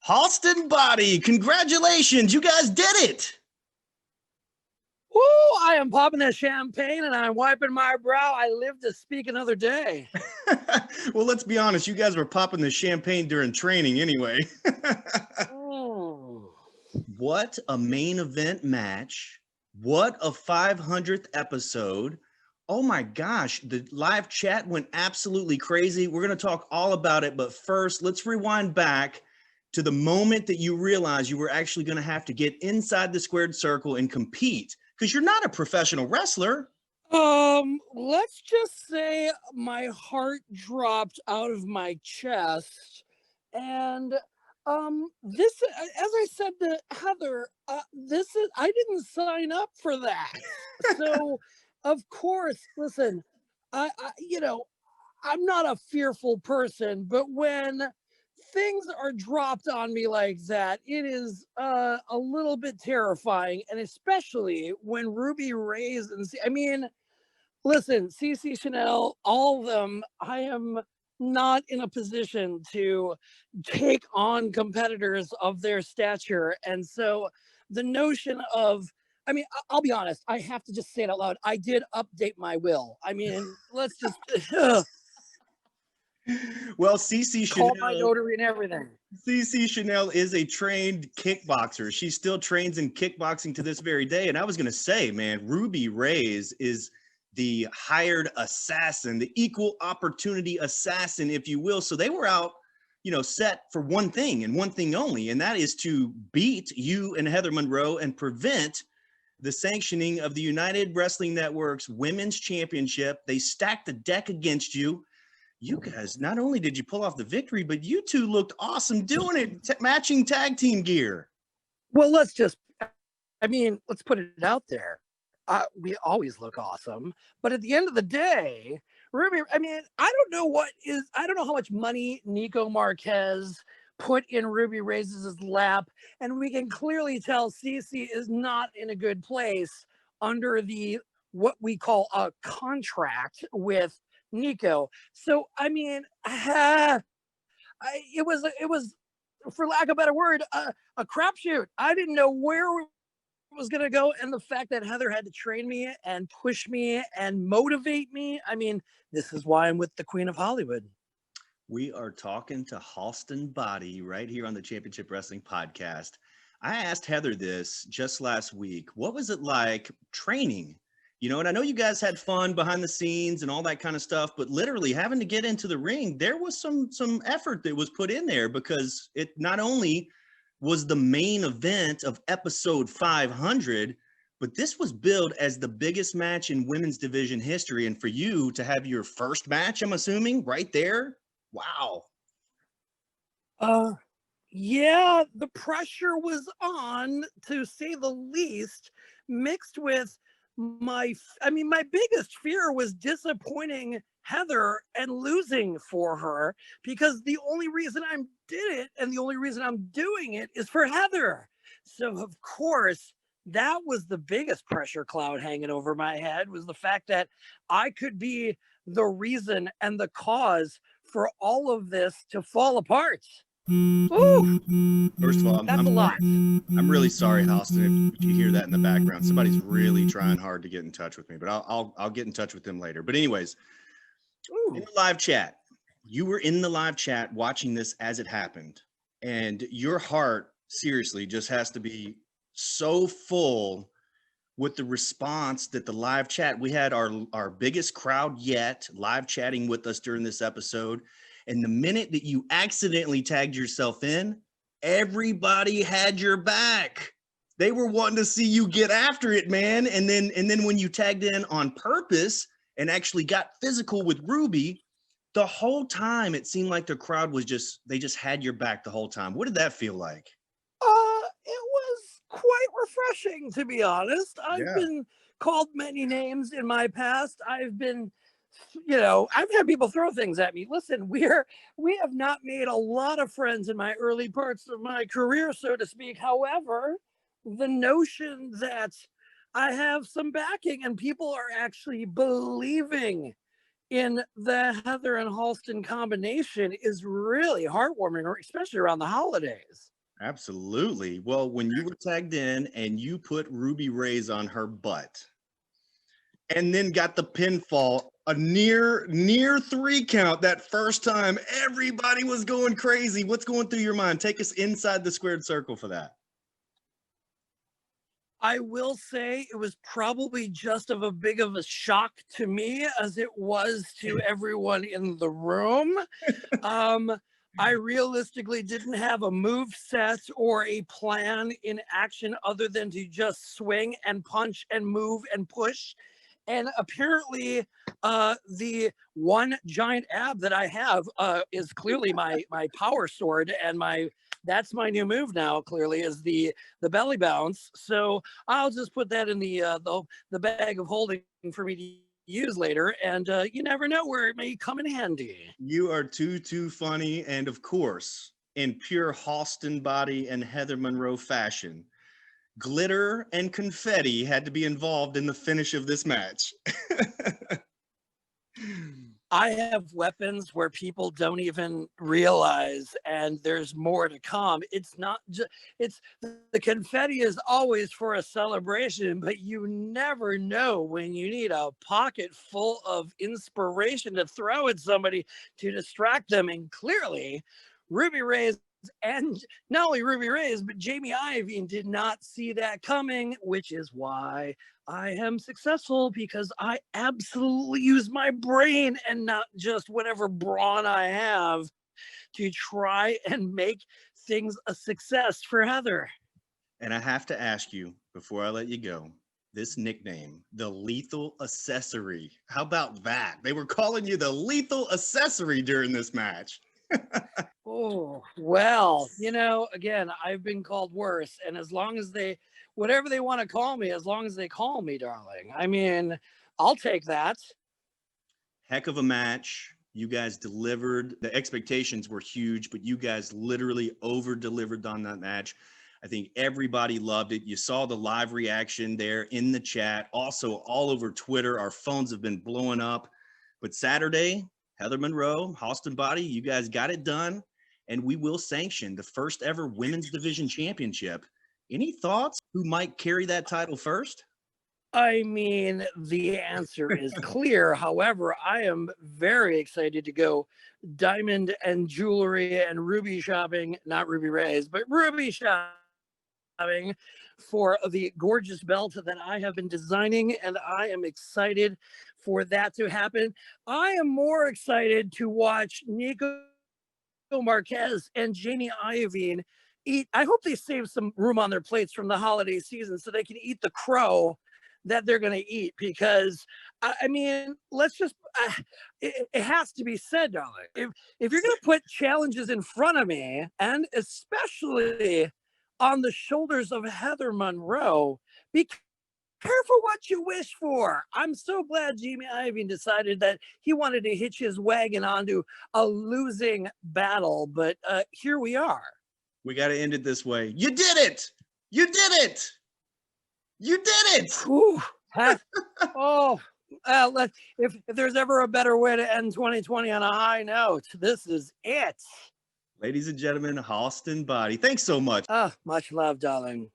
Halston Boddy, congratulations. You guys did it. Woo, I am popping that champagne and I'm wiping my brow. I live to speak another day. Well, let's be honest. You guys were popping the champagne during training anyway. What a main event match. What a 500th episode. Oh my gosh, the live chat went absolutely crazy. We're going to talk all about it. But first, let's rewind back to the moment that you realized you were actually going to have to get inside the squared circle and compete, because you're not a professional wrestler. Let's just say my heart dropped out of my chest. And this, as I said to Heather, I didn't sign up for that. So of course, listen, I'm not a fearful person, but when things are dropped on me like that, it is a little bit terrifying. And especially when Ruby Ray's listen, CeCe Chanel, all of them, I am not in a position to take on competitors of their stature. And so the notion of, I'll be honest, I have to just say it out loud. I did update my will. Let's just well, CeCe Chanel, my notary and everything. CeCe Chanel is a trained kickboxer. She still trains in kickboxing to this very day. And I was going to say, man, Ruby Ray's is the hired assassin, the equal opportunity assassin, if you will. So they were out, set for one thing and one thing only, and that is to beat you and Heather Monroe and prevent the sanctioning of the United Wrestling Network's Women's Championship. They stacked the deck against you. You guys, not only did you pull off the victory, but you two looked awesome doing it, matching tag team gear. Well, let's put it out there. We always look awesome, but at the end of the day, Ruby, I don't know how much money Nico Marquez put in Ruby Ray's lap, and we can clearly tell CeCe is not in a good place under what we call a contract with Nico. So it was, for lack of a better word, a crapshoot. I didn't know where it was going to go, and the fact that Heather had to train me and push me and motivate me, this is why I'm with the Queen of Hollywood. We are talking to Halston Boddy right here on the Championship Wrestling Podcast. I asked Heather this just last week. What was it like training? And I know you guys had fun behind the scenes and all that kind of stuff, but literally having to get into the ring, there was some effort that was put in there, because it not only was the main event of episode 500, but this was billed as the biggest match in women's division history. And for you to have your first match, I'm assuming, right there. Wow. Yeah, the pressure was on, to say the least, mixed with my biggest fear was disappointing Heather and losing for her, because the only reason I did it and the only reason I'm doing it is for Heather. So of course, that was the biggest pressure cloud hanging over my head, was the fact that I could be the reason and the cause for all of this to fall apart. Ooh, first of all, that's a lot. I'm really sorry, Halston, if you hear that in the background. Somebody's really trying hard to get in touch with me, but I'll get in touch with them later. But anyways, in the live chat, you were in the live chat watching this as it happened, and your heart seriously just has to be so full with the response that the live chat, we had our biggest crowd yet live chatting with us during this episode. And the minute that you accidentally tagged yourself in, everybody had your back. They were wanting to see you get after it, man. And then when you tagged in on purpose and actually got physical with Ruby, the whole time it seemed like the crowd was they just had your back the whole time. What did that feel like? It was quite refreshing, to be honest. I've been called many names in my past. I've had people throw things at me. Listen, we have not made a lot of friends in my early parts of my career, so to speak. However, the notion that I have some backing and people are actually believing in the Heather and Halston combination is really heartwarming, especially around the holidays. Absolutely. Well, when you were tagged in and you put Ruby Ray's on her butt and then got the pinfall, a near 3 count that first time, everybody was going crazy. What's going through your mind? Take us inside the squared circle for that. I will say it was probably just of a big of a shock to me as it was to everyone in the room. I realistically didn't have a move set or a plan in action other than to just swing and punch and move and push. And apparently, the one giant ab that I have is clearly my power sword, and that's my new move now. Clearly, is the belly bounce. So I'll just put that in the bag of holding for me to use later, and you never know where it may come in handy. You are too funny, and of course, in pure Halston Boddy and Heather Monroe fashion, glitter and confetti had to be involved in the finish of this match. I have weapons where people don't even realize, and there's more to come. It's not just, it's the confetti is always for a celebration, but you never know when you need a pocket full of inspiration to throw at somebody to distract them. And clearly, Ruby Ray's, and not only Ruby Ray's, but Jamie Iovine did not see that coming, which is why I am successful, because I absolutely use my brain and not just whatever brawn I have to try and make things a success for Heather. And I have to ask you before I let you go, this nickname, the Lethal Accessory. How about that? They were calling you the Lethal Accessory during this match. Oh, well, again, I've been called worse. And as long as whatever they want to call me, as long as they call me, darling, I mean, I'll take that. Heck of a match. You guys delivered. The expectations were huge, but you guys literally over-delivered on that match. I think everybody loved it. You saw the live reaction there in the chat. Also, all over Twitter, our phones have been blowing up. But Saturday, Heather Monroe, Halston Boddy, you guys got it done. And we will sanction the first ever women's division championship. Any thoughts who might carry that title first? I mean, the answer is clear. However, I am very excited to go diamond and jewelry and ruby shopping, not Ruby Ray's, but ruby shopping for the gorgeous belt that I have been designing. And I am excited for that to happen. I am more excited to watch Nico Marquez and Jamie Iovine eat. I hope they save some room on their plates from the holiday season so they can eat the crow that they're going to eat, because I mean, let's just it has to be said, darling, if you're going to put challenges in front of me, and especially on the shoulders of Heather Monroe, be careful what you wish for. I'm so glad Jamie Iovine decided that he wanted to hitch his wagon onto a losing battle, but here we are. We got to end it this way. You did it! You did it! You did it! Whew. If there's ever a better way to end 2020 on a high note, this is it. Ladies and gentlemen, Halston Boddy, thanks so much. Much love, darling.